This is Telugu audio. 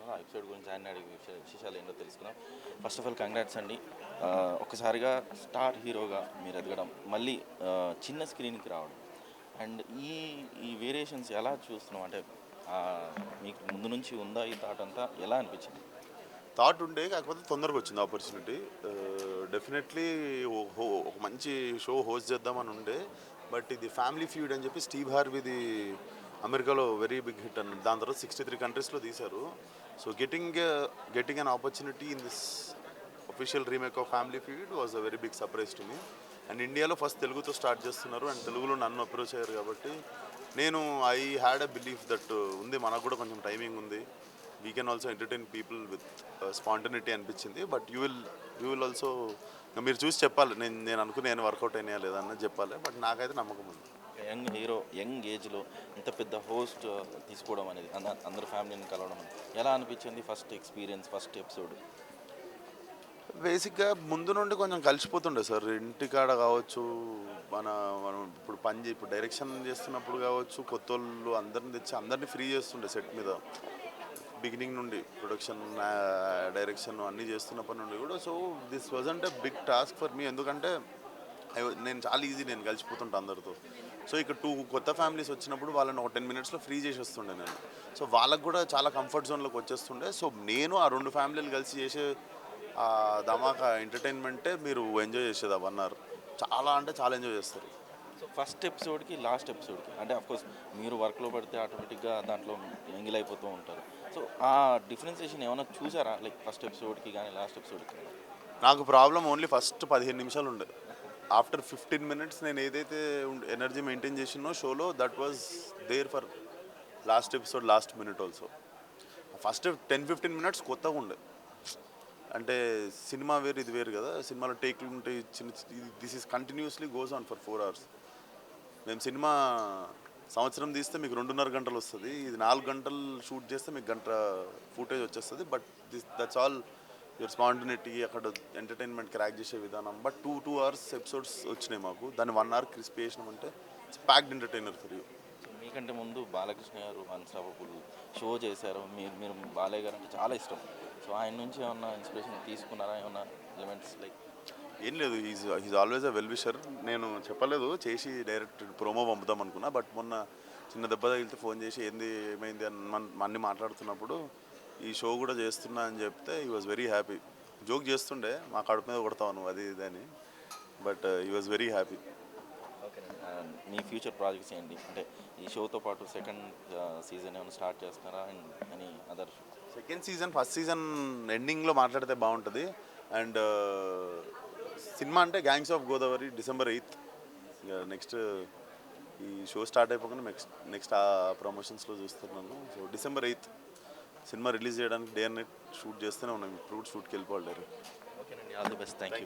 మాట్లాడుకుందాం. ఆ ఎపిసోడ్ గురించి ఆయన అడిగే విశేషాలు ఏంటో తెలుసుకుందాం. ఫస్ట్ ఆఫ్ ఆల్ కంగ్రాట్స్ అండి. ఒక్కసారిగా స్టార్ హీరోగా మీరు ఎదగడం, మళ్ళీ చిన్న స్క్రీన్కి రావడం అండ్ ఈ ఈ వేరియేషన్స్ ఎలా చూస్తున్నాం? అంటే మీకు ముందు నుంచి ఉందా ఈ థాట్ అంతా? ఎలా అనిపించింది? థాట్ ఉండే, కాకపోతే తొందరగా వచ్చింది ఆపర్చునిటీ. డెఫినెట్లీ ఒక మంచి షో హోస్ట్ చేద్దామని ఉండే. బట్ ఇది ఫ్యామిలీ ఫ్యూడ్ అని చెప్పి స్టీవ్ హార్వీది అమెరికాలో వెరీ బిగ్ హిట్ అని, దాని తర్వాత 63 కంట్రీస్లో తీశారు. So getting an opportunity in this official remake of family feud was a very big surprise to me. And ఇండియాలో ఫస్ట్ తెలుగుతో స్టార్ట్ చేస్తున్నారు అండ్ తెలుగులో నన్ను అప్రోచ్ అయ్యారు కాబట్టి నేను I had a belief that ఉంది, మనకు కూడా కొంచెం టైమింగ్ ఉంది, we can also entertain people with spontaneity అనిపించింది. బట్ యూ విల్ ఆల్సో, మీరు చూసి చెప్పాలి నేను అనుకుని నేను వర్కౌట్ అయినా లేదా అన్నది చెప్పాలి. బట్ నాకైతే నమ్మకం ఉంది. యంగ్ హీరో యంగ్ ఏజ్లో ఇంత పెద్ద హోస్ట్ తీసుకోవడం అనేది, అందరు ఫ్యామిలీని కలవడం అనేది ఎలా అనిపించింది? First experience, first episode. బేసిక్గా ముందు నుండి కొంచెం కలిసిపోతుండే సార్, ఇంటికాడ కావచ్చు, మనం ఇప్పుడు డైరెక్షన్ చేస్తున్నప్పుడు కావచ్చు, కొత్త వాళ్ళు అందరిని తెచ్చి అందరినీ ఫ్రీ చేస్తుండే సెట్ మీద, బిగినింగ్ నుండి ప్రొడక్షన్, డైరెక్షన్ అన్నీ చేస్తున్నప్పటి నుండి కూడా. So this wasn't a big task for me, ఎందుకంటే నేను చాలా ఈజీ, నేను కలిసిపోతుంటా అందరితో. సో ఇక్కడ 2 కొత్త ఫ్యామిలీస్ వచ్చినప్పుడు వాళ్ళని ఒక 10 మినిట్స్లో ఫ్రీ చేసేస్తుండే నేను. సో వాళ్ళకు కూడా చాలా కంఫర్ట్ జోన్లోకి వచ్చేస్తుండే. సో నేను ఆ 2 ఫ్యామిలీలు కలిసి చేసే ధమాకా ఎంటర్టైన్మెంటే మీరు ఎంజాయ్ చేసేది ఆ 1 అవర్. చాలా అంటే చాలా ఎంజాయ్ చేస్తారు. సో ఫస్ట్ ఎపిసోడ్కి లాస్ట్ ఎపిసోడ్కి అంటే అఫ్కోర్స్ మీరు వర్క్లో పడితే ఆటోమేటిక్గా దాంట్లో ఎంగిల్ అయిపోతూ ఉంటారు. సో ఆ డిఫరెన్సియేషన్ ఏమైనా చూసారా? లైక్ ఫస్ట్ ఎపిసోడ్కి కానీ లాస్ట్ ఎపిసోడ్కి? నాకు ప్రాబ్లం ఓన్లీ ఫస్ట్ 15 నిమిషాలు ఉండే. ఆఫ్టర్ 15 మినిట్స్ నేను ఏదైతే ఎనర్జీ మెయింటైన్ చేసినో షోలో, that was there for last episode, last minute also. First 10-15 minutes కొత్తగా ఉండే, అంటే సినిమా వేరు ఇది వేరు కదా. సినిమాలో టేక్లు ఉంటాయి చిన్న, this is continuously goes on for 4 hours. మేము సినిమా సంవత్సరం తీస్తే మీకు 2.5 గంటలు వస్తుంది, ఇది 4 గంటలు షూట్ చేస్తే మీకు గంట ఫుటేజ్ వచ్చేస్తుంది. But that's all your spontaneity, అక్కడ ఎంటర్టైన్మెంట్ క్రాక్ చేసే విధానం. బట్ 2 అవర్స్ ఎపిసోడ్స్ వచ్చినాయి మాకు, దాన్ని 1 అవర్ క్రిస్పీ చేసినాం అంటే it's packed entertainer for you. మీకంటే ముందు బాలకృష్ణ గారు అన్స్టాపబుల్ షో చేశారు. మీరు బాలయ్య గారు అంటే చాలా ఇష్టం. సో ఆయన నుంచి ఏమన్నా ఇన్స్పిరేషన్ తీసుకున్నారా? ఏమన్నా ఎలిమెంట్స్ లైక్? ఏం లేదు, is always a well wisher. నేను చెప్పలేదు, చేసి డైరెక్ట్ ప్రోమో పంపుదాం అనుకున్నా. బట్ మొన్న చిన్న దెబ్బ తగిలితే ఫోన్ చేసి ఏంది ఏమైంది అని అన్నీ మాట్లాడుతున్నప్పుడు ఈ షో కూడా చేస్తున్నా అని చెప్తే ఈ వాజ్ వెరీ హ్యాపీ. జోక్ చేస్తుండే, మా కడుపు మీద కొడతావు నువ్వు అది ఇది అని. బట్ ఈ వాజ్ వెరీ హ్యాపీ. ఓకేనండి. మీ ఫ్యూచర్ ప్రాజెక్ట్స్ ఏంటి? అంటే ఈ షోతో పాటు సెకండ్ సీజన్ ఏమైనా స్టార్ట్ చేస్తున్నారా? And any other? Second season, first season ఎండింగ్లో మాట్లాడితే బాగుంటుంది. అండ్ సినిమా అంటే gangs of Godavari December 8th. Next ఈ షో స్టార్ట్ అయిపోకుండా నెక్స్ట్ ఆ ప్రమోషన్స్లో చూస్తున్నాను. So December 8th cinema release చేయడానికి డే అండ్ నైట్ షూట్ చేస్తూనే ఉన్నాం. ఇప్పుడు షూట్కి వెళ్ళిపోవాలి డైరెక్ట్. ఓకేనండి. All the best. Thank you.